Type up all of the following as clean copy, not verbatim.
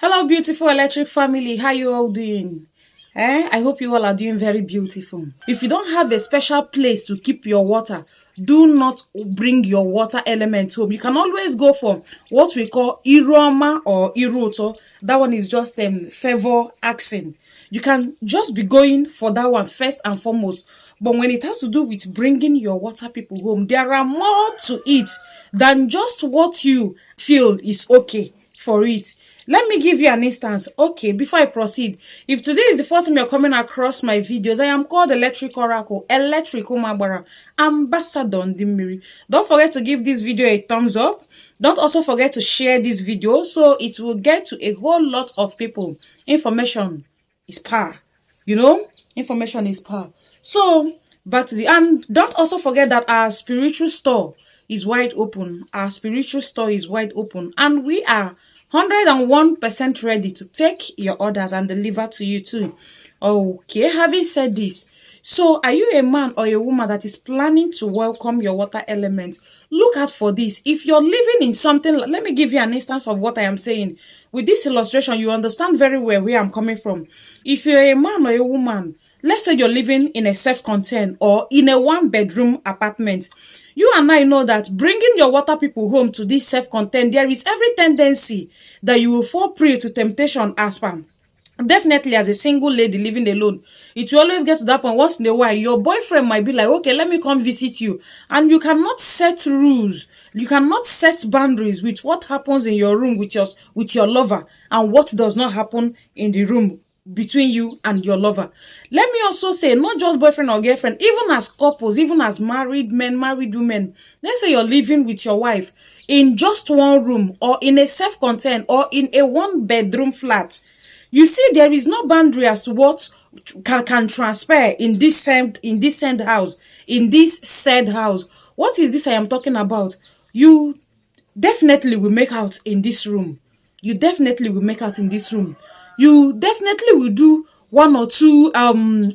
Hello, beautiful electric family. How you all doing? I hope you all are doing very beautiful. If you don't have a special place to keep your water, do not bring your water element home. You can always go for what we call Iroma or Iroto. That one is just favor asking. You can just be going for that one first and foremost. But when it has to do with bringing your water people home, there are more to it than just what you feel is okay for it. Let me give you an instance. Okay, before I proceed, if today is the first time you're coming across my videos, I am called Electric Oracle, Electric Umabara, Ambassador Ndimiri. Don't forget to give this video a thumbs up. Don't also forget to share this video so it will get to a whole lot of people. Information is power. You know, information is power. So, and don't also forget that our spiritual store is wide open. Our spiritual store is wide open, and we are 101% ready to take your orders and deliver to you too. Okay, having said this, so are you a man or a woman that is planning to welcome your water element? Look out for this. If you're living in something, let me give you an instance of what I am saying. With this illustration, you understand very well where I'm coming from. If you're a man or a woman, let's say you're living in a self-contained or in a one-bedroom apartment, you and I know that bringing your water people home to this self-contained, there is every tendency that you will fall prey to temptation as per. Definitely, as a single lady living alone, it will always get to that point. Once in a while, your boyfriend might be like, okay, let me come visit you. And you cannot set rules. You cannot set boundaries with what happens in your room with your lover and what does not happen in the room between you and your lover. Let me also say, not just boyfriend or girlfriend, even as couples, even as married men, married women, let's say you're living with your wife in just one room or in a self-contained or in a one-bedroom flat. You see, there is no boundary as to what can transpire in this said house. What is this I am talking about? You definitely will make out in this room. You definitely will make out in this room. You definitely will do one or two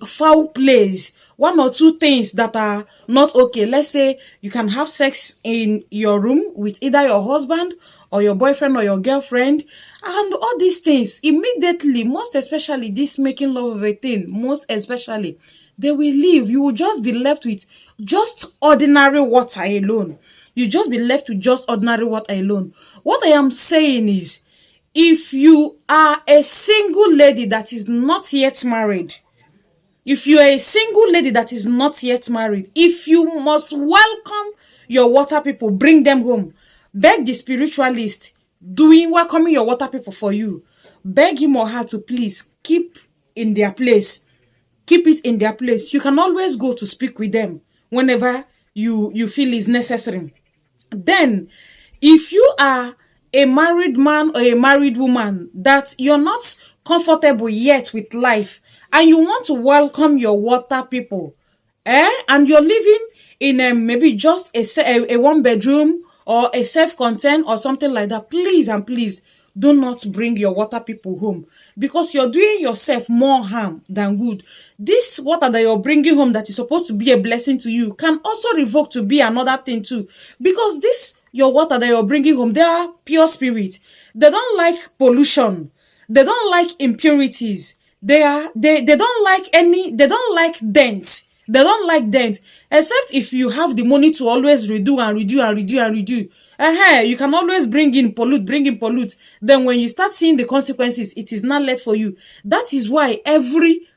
foul plays, one or two things that are not okay. Let's say you can have sex in your room with either your husband or your boyfriend or your girlfriend, and all these things immediately, most especially this making love of a thing, most especially, they will leave. You will just be left with just ordinary water alone. You just be left with just ordinary water alone. What I am saying is, if you are a single lady that is not yet married, if you are a single lady that is not yet married, if you must welcome your water people, bring them home, beg the spiritualist welcoming your water people for you, beg him or her to please keep in their place. Keep it in their place. You can always go to speak with them whenever you feel is necessary. Then, if you are a married man or a married woman that you're not comfortable yet with life and you want to welcome your water people, and you're living in maybe just a one bedroom or a self-contained or something like that, please and please do not bring your water people home, because you're doing yourself more harm than good. This water that you're bringing home that is supposed to be a blessing to you can also revoke to be another thing too, because this your water that you're bringing home, they are pure spirit. They don't like pollution. They don't like impurities. They don't like dent. They don't like dent, except if you have the money to always redo and redo and redo and redo. You can always bring in pollute. Then when you start seeing the consequences, it is not left for you. That is why every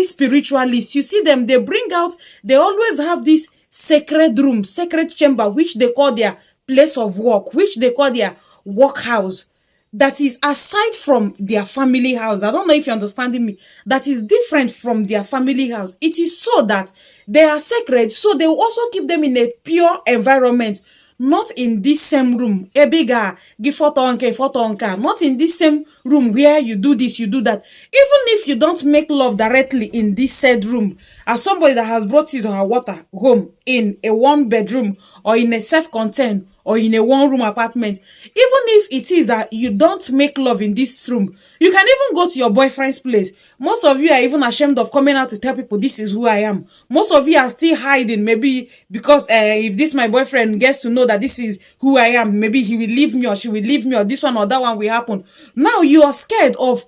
spiritualist, you see them, they always have this sacred room, sacred chamber, which they call their place of work, which they call their workhouse, that is aside from their family house. I don't know if you're understanding me. That is different from their family house. It is so that they are sacred, so they will also keep them in a pure environment, not in this same room. Not in this same room where you do this, you do that. Even if you don't make love directly in this said room, as somebody that has brought his or her water home in a one bedroom or in a self-contained or in a one room apartment, even if it is that you don't make love in this room, you can even go to your boyfriend's place. Most of you are even ashamed of coming out to tell people this is who I am. Most of you are still hiding, maybe because if this my boyfriend gets to know that this is who I am, maybe he will leave me or she will leave me, or this one or that one will happen. Now you are scared of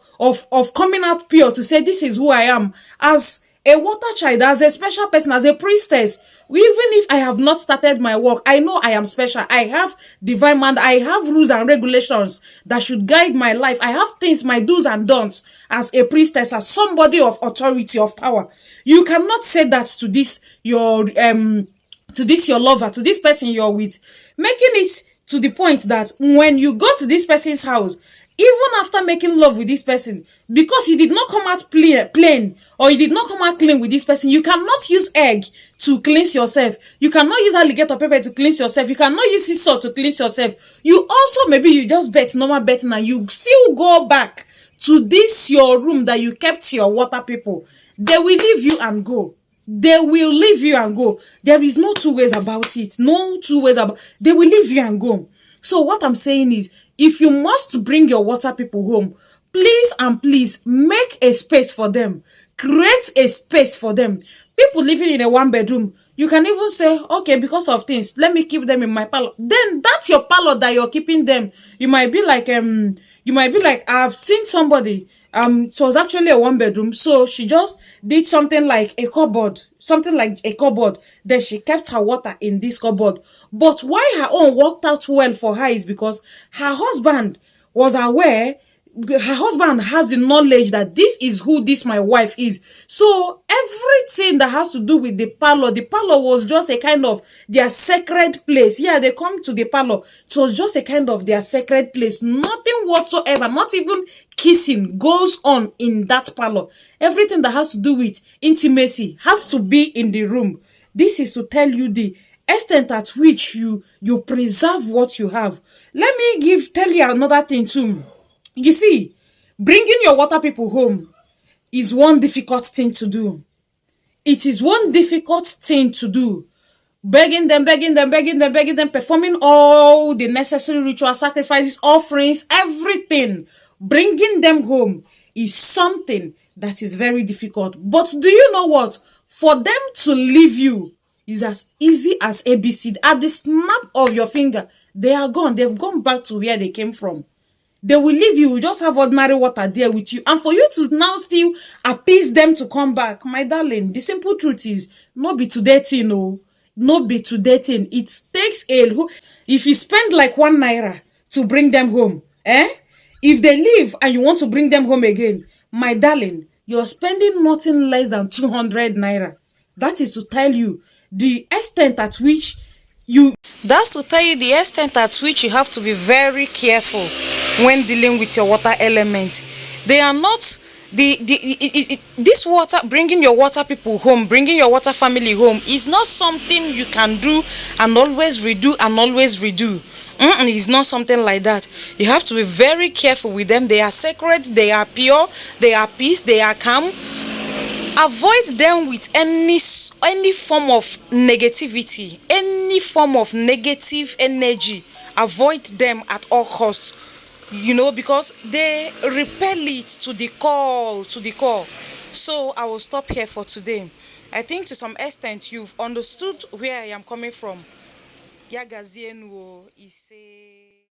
coming out pure to say this is who I am, as a water child, as a special person, as a priestess. Even if I have not started my work, I know I am special. I have divine mind. I have rules and regulations that should guide my life. I have things, my do's and don'ts as a priestess, as somebody of authority, of power. You cannot say that to this your lover, to this person you're with, making it to the point that when you go to this person's house, even after making love with this person, because you did not come out plain, or you did not come out clean with this person, you cannot use egg to cleanse yourself. You cannot use alligator pepper to cleanse yourself. You cannot use sea salt to cleanse yourself. You also, maybe you just bet normal betting and you still go back to this your room that you kept your water people. They will leave you and go. They will leave you and go. There is no two ways about it. No two ways about. They will leave you and go. So what I'm saying is, if you must bring your water people home, please and please make a space for them. Create a space for them. People living in a one bedroom, you can even say, okay, because of things, let me keep them in my parlor. Then that's your parlor that you're keeping them. You might be like, I've seen somebody. It was actually a one bedroom, so she just did something like a cupboard, then she kept her water in this cupboard. But why her own worked out well for her is because her husband was aware. Her husband has the knowledge that this is who this my wife is. So everything that has to do with the parlor was just a kind of their sacred place. Yeah, they come to the parlor. It was just a kind of their sacred place. Nothing whatsoever, not even kissing goes on in that parlor. Everything that has to do with intimacy has to be in the room. This is to tell you the extent at which you preserve what you have. Let me tell you another thing too. You see, bringing your water people home is one difficult thing to do. It is one difficult thing to do. Begging them, performing all the necessary ritual sacrifices, offerings, everything. Bringing them home is something that is very difficult. But do you know what? For them to leave you is as easy as ABC. At the snap of your finger, they are gone. They've gone back to where they came from. They will leave you. You just have ordinary water there with you. And for you to now still appease them to come back, my darling, the simple truth is, not be today thing, no. Not be today thing. It takes if you spend like 1 naira to bring them home, if they leave and you want to bring them home again, my darling, you're spending nothing less than 200 naira. That is to tell you the extent at which you have to be very careful when dealing with your water elements. They are not this water, bringing your water people home, bringing your water family home is not something you can do and always redo and always redo. It's not something like that. You have to be very careful with them. They are sacred, they are pure, they are peace, they are calm. Avoid them with any form of negativity, any form of negative energy. Avoid them at all costs, because they repel it to the core. So I will stop here for today. I think to some extent you've understood where I am coming from. Yagazienwo is